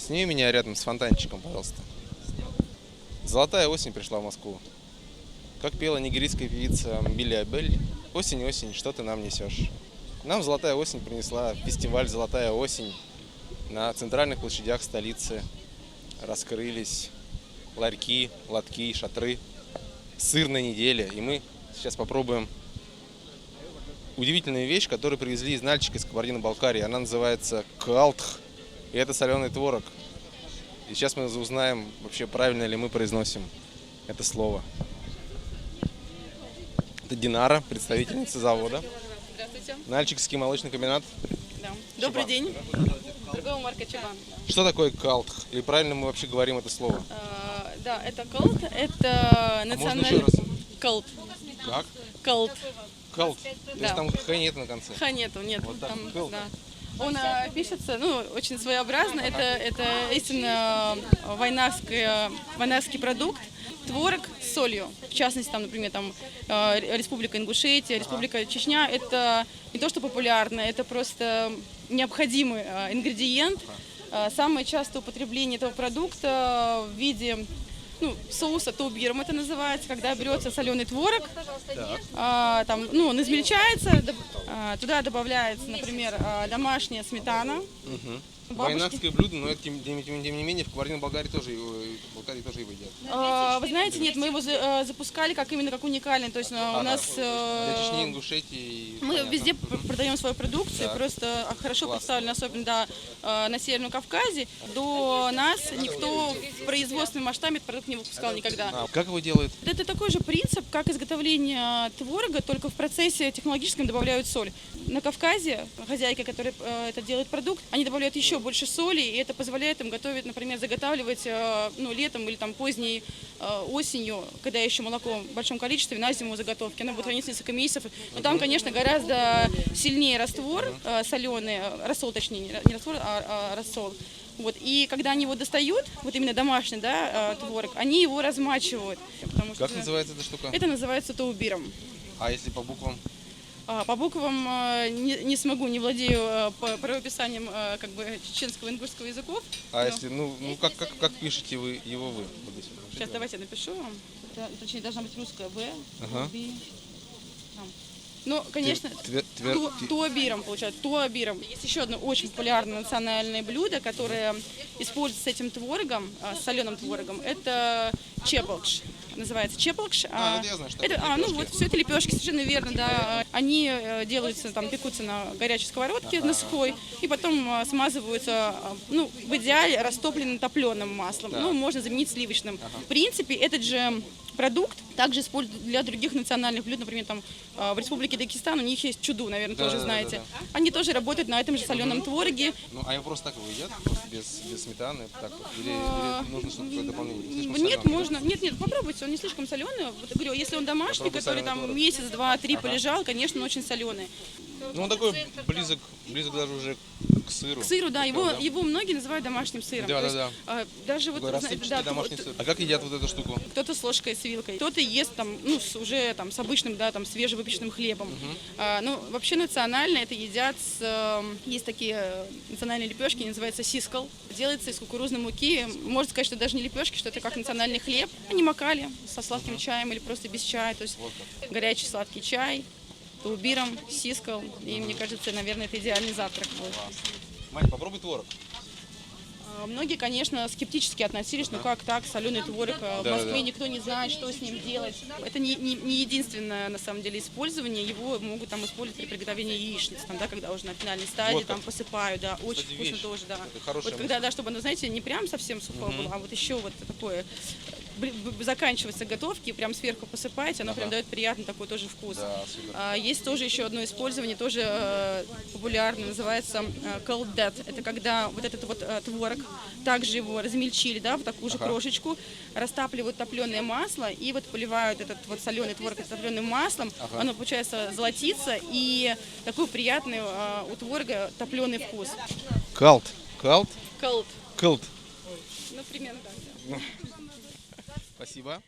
Сними меня рядом с фонтанчиком, пожалуйста. Золотая осень пришла в Москву. Как пела нигерийская певица Билли Абель: «Осень, осень, что ты нам несешь?» Нам золотая осень принесла фестиваль «Золотая осень». На центральных площадях столицы раскрылись ларьки, лотки, шатры. Сырная неделя, и мы сейчас попробуем удивительную вещь, которую привезли из Нальчика, из Кабардино-Балкарии. Она называется калтх, и это соленый творог. И сейчас мы узнаем, вообще правильно ли мы произносим это слово. Это Динара, представительница завода. Здравствуйте. Нальчикский молочный комбинат. Да. Добрый день. Торговая марка Чабан. Что такое калтх? Или правильно мы вообще говорим это слово? Да, это колт, это Можно еще национальный... раз? Колт. Как? Колт. Калт. То есть там х нет на конце. Ха нету, нет. Вот так, Там, колт. да. Он пишется, очень своеобразно. Это истинно войнарский продукт. Творог с солью. В частности, там, например, Республика Ингушетия, Республика Чечня. Это не то, что популярно, это просто необходимый ингредиент. Самое частое употребление этого продукта в виде соуса тоубиром это называется, когда берется соленый творог, он измельчается, туда добавляется, например, домашняя сметана. Войнарское блюдо, но это, тем не менее в Кабардино-Балкарии тоже его едят. Вы знаете, нет, мы его запускали как уникальный, то есть у нас... Для Чечни, Ингушетии... Мы понятно. везде продаем свою продукцию, Так. просто хорошо Классно. представлены, особенно на Северном Кавказе. До нас никто в производственном масштабе этот продукт не выпускал никогда. Как его делают? Это такой же принцип, как изготовление творога, только в процессе технологическом добавляют соль. На Кавказе хозяйки, которые это делают продукт, они добавляют еще больше соли, и это позволяет им готовить, например, заготавливать летом или поздней осенью, когда еще молоко в большом количестве, на зиму заготовки. Оно будет храниться несколько месяцев. Но там, конечно, гораздо сильнее раствор соленый, рассол точнее, не раствор, а рассол. Вот. И когда они его достают, вот именно домашний творог, они его размачивают. Как называется эта штука? Это называется тоубиром. А если по буквам? По буквам не смогу, не владею правописанием чеченского и ингушского языков. Если, как пишете вы его вы? Сейчас давайте я напишу вам. Точнее, должна быть русская «в». Ага. Ну, конечно, туабиром получается, туабиром. Есть еще одно очень популярное национальное блюдо, которое используется с этим творогом, с соленым творогом. Это чепалгш. Называется чепалгш. Это я знаю, что все это лепешки, совершенно верно, да. Они делаются, пекутся на горячей сковородке, на сухой, и потом смазываются, в идеале растопленным топленым маслом. Можно заменить сливочным. В принципе, этот же продукт также используют для других национальных блюд, например, в Республике Дагестан у них есть чуду, наверное, тоже знаете. Они тоже работают на этом же соленом твороге. А его просто так его едят, без сметаны, так вот? Или нужно что-то такое дополнительное? Нет, можно. Нет, попробуйте, он не слишком соленый. Вот, говорю, если он домашний, который месяц, два, три полежал, конечно, он очень соленый. Он такой близок даже уже к сыру. К сыру, да, его многие называют домашним сыром. Да. Даже вот, рассыпчатый домашний сыр. А как едят вот эту штуку? Кто-то с ложкой, с вилкой, кто-то ест уже с обычным, свежевыпеченным хлебом. Вообще национально это едят есть такие национальные лепешки, они называются сискал. Делается из кукурузной муки. Можно сказать, что даже не лепешки, что это как национальный хлеб. Они макали со сладким чаем или просто без чая, то есть горячий сладкий чай, тоубиром, сискал. И мне кажется, наверное, это идеальный завтрак будет. Мать, попробуй творог. Многие, конечно, скептически относились, как так, соленый творог, в Москве никто не знает, что с ним делать. Это не единственное, на самом деле, использование, его могут использовать при приготовлении яичниц, когда уже на финальной стадии, посыпают, очень вкусно вещь. тоже, да. Вот когда, чтобы оно, знаете, не прям совсем сухое было, а вот еще вот такое, заканчивается готовки, прям сверху посыпаете, оно прям дает приятный такой тоже вкус. Да, есть тоже еще одно использование, тоже популярное, называется cold dead. Это когда вот этот вот творог, также его размельчили, в такую же крошечку, растапливают топленое масло и поливают этот соленый творог топленым маслом, оно получается золотится и такой приятный у творога топленый вкус. Калт. Cold. Калт. Примерно так, да. Спасибо.